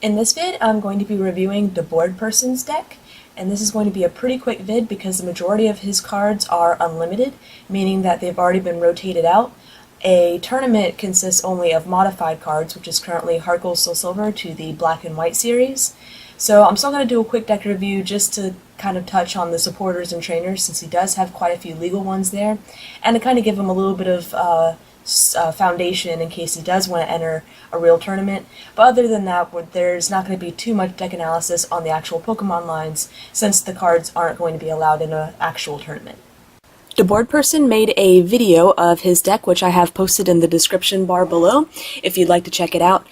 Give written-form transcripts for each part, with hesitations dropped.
In this vid, I'm going to be reviewing DaBordPrsn's deck, and this is going to be a pretty quick vid because the majority of his cards are unlimited, meaning that they've already been rotated out. A tournament consists only of modified cards, which is currently Heart Gold Soul Silver to the Black and White series. So I'm still going to do a quick deck review just to kind of touch on the supporters and trainers, since he does have quite a few legal ones there, and to kind of give him a little bit of foundation in case he does want to enter a real tournament. But other than that, there's not going to be too much deck analysis on the actual Pokemon lines, since the cards aren't going to be allowed in an actual tournament. DaBordPrsn made a video of his deck, which I have posted in the description bar below if you'd like to check it out.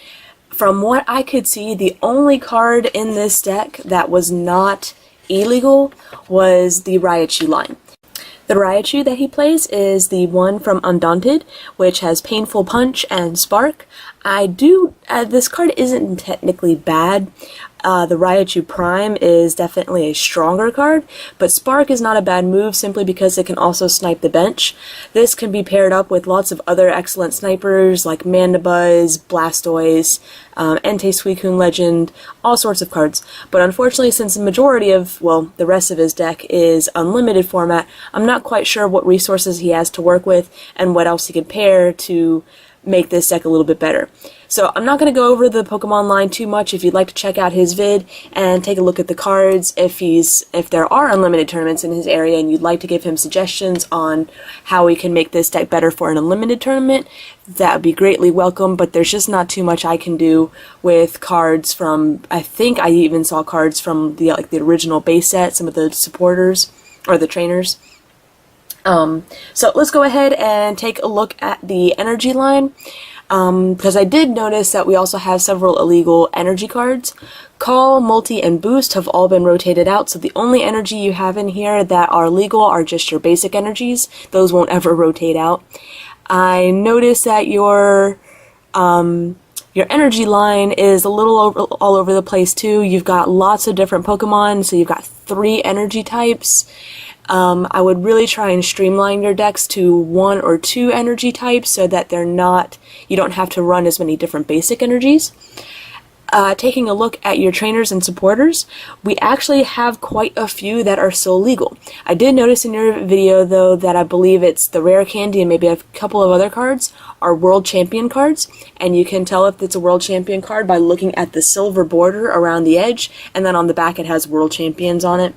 From what I could see, the only card in this deck that was not illegal was the Raichu line. The Raichu that he plays is the one from Undaunted, which has Painful Punch and Spark. This card isn't technically bad. The Raichu Prime is definitely a stronger card, but Spark is not a bad move simply because it can also snipe the bench. This can be paired up with lots of other excellent snipers like Mandibuzz, Blastoise, Entei Suicune Legend, all sorts of cards. But unfortunately, since the majority of, well, the rest of his deck is unlimited format, I'm not quite sure what resources he has to work with and what else he can pair to make this deck a little bit better. So I'm not going to go over the Pokemon line too much. If you'd like to check out his vid and take a look at the cards, if there are unlimited tournaments in his area and you'd like to give him suggestions on how we can make this deck better for an unlimited tournament, that would be greatly welcome. But there's just not too much I can do with cards from, I think I even saw cards from the original base set, some of the supporters or the trainers. So let's go ahead and take a look at the energy line, because I did notice that we also have several illegal energy cards. Call, Multi, and Boost have all been rotated out, so the only energy you have in here that are legal are just your basic energies. Those won't ever rotate out. I noticed that your energy line is a little all over the place too. You've got lots of different Pokemon, so you've got 3 energy types. I would really try and streamline your decks to 1 or 2 energy types so that you don't have to run as many different basic energies. Taking a look at your trainers and supporters, we actually have quite a few that are still legal. I did notice in your video though that I believe it's the Rare Candy and maybe a couple of other cards are World Champion cards, and you can tell if it's a World Champion card by looking at the silver border around the edge, and then on the back it has World Champions on it.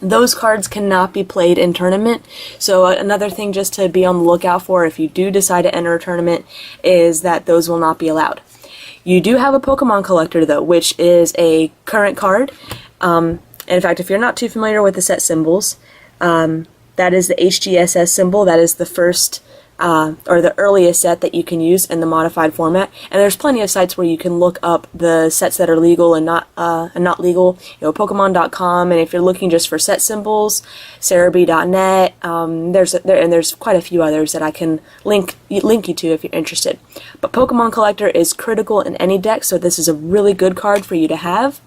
Those cards cannot be played in tournament, so another thing just to be on the lookout for if you do decide to enter a tournament is that those will not be allowed. You do have a Pokemon Collector though, which is a current card. In fact, if you're not too familiar with the set symbols, that is the HGSS symbol. That is the first or the earliest set that you can use in the modified format, and there's plenty of sites where you can look up the sets that are legal and not legal. Pokemon.com, and if you're looking just for set symbols, Cerebi.net. There's quite a few others that I can link you to if you're interested. But Pokemon Collector is critical in any deck, so this is a really good card for you to have.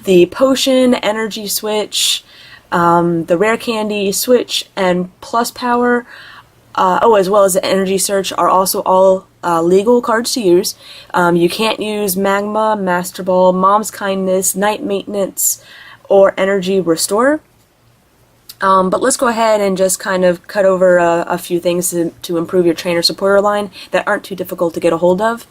The Potion, Energy Switch, the Rare Candy, Switch, and Plus Power, as well as the Energy Search, are also all legal cards to use. You can't use Magma, Master Ball, Mom's Kindness, Night Maintenance, or Energy Restore. But let's go ahead and just kind of cut over a few things to improve your trainer supporter line that aren't too difficult to get a hold of.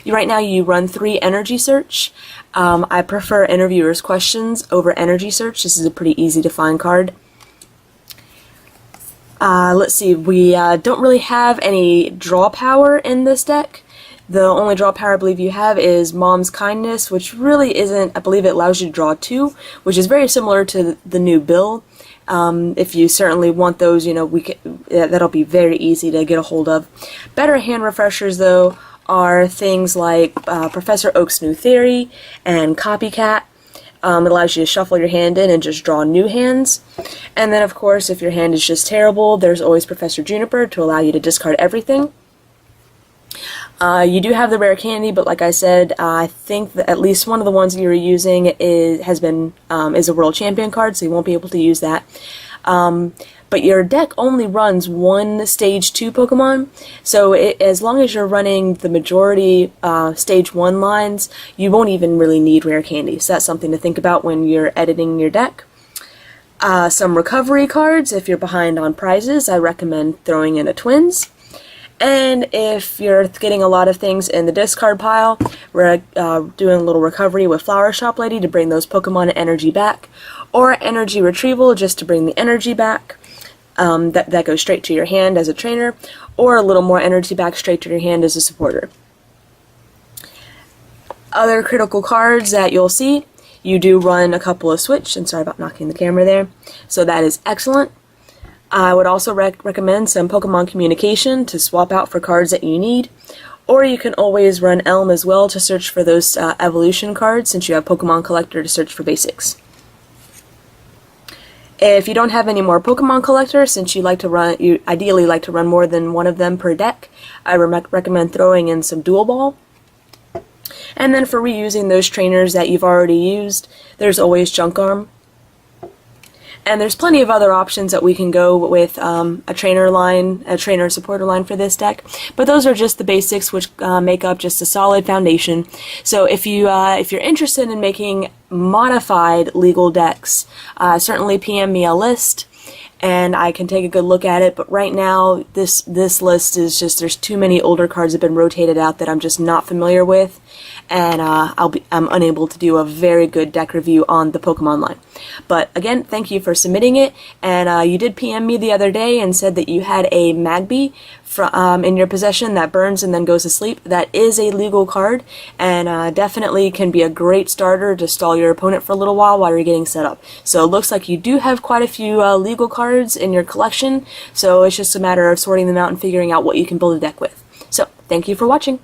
Right now you run 3 Energy Search. I prefer Interviewer's Questions over Energy Search. This is a pretty easy to find card. Let's see, we don't really have any draw power in this deck. The only draw power I believe you have is Mom's Kindness, which really isn't, I believe it allows you to draw 2, which is very similar to the new bill. If you certainly want those, that'll be very easy to get a hold of. Better hand refreshers though are things like Professor Oak's New Theory and Copycat. It allows you to shuffle your hand in and just draw new hands. And then, of course, if your hand is just terrible, there's always Professor Juniper to allow you to discard everything. You do have the Rare Candy, but like I said, I think that at least one of the ones that you're using is a World Champion card, so you won't be able to use that. but your deck only runs one Stage 2 Pokemon, so as long as you're running the majority Stage 1 lines, you won't even really need rare candy, so that's something to think about when you're editing your deck. Some recovery cards. If you're behind on prizes, I recommend throwing in a Twins. And if you're getting a lot of things in the discard pile, we're doing a little recovery with Flower Shop Lady to bring those Pokemon energy back, or energy retrieval just to bring the energy back. That goes straight to your hand as a trainer, or a little more energy back straight to your hand as a supporter. Other critical cards that you'll see, you do run a couple of Switch, and sorry about knocking the camera there, so that is excellent. I would also recommend some Pokemon Communication to swap out for cards that you need, or you can always run Elm as well to search for those evolution cards, since you have Pokemon Collector to search for basics. If you don't have any more Pokemon Collector, since you ideally like to run more than one of them per deck, I recommend throwing in some Dual Ball. And then for reusing those trainers that you've already used, there's always Junk Arm. And there's plenty of other options that we can go with a trainer supporter line for this deck. But those are just the basics, which make up just a solid foundation. So if you're interested in making modified legal decks, certainly PM me a list, and I can take a good look at it. But right now, this list is just, there's too many older cards that have been rotated out that I'm just not familiar with, and I'm unable to do a very good deck review on the Pokemon line. But again, thank you for submitting it, and you did PM me the other day and said that you had a Magby in your possession that burns and then goes to sleep. That is a legal card, and definitely can be a great starter to stall your opponent for a little while you're getting set up. So it looks like you do have quite a few legal cards in your collection, so it's just a matter of sorting them out and figuring out what you can build a deck with. So, thank you for watching.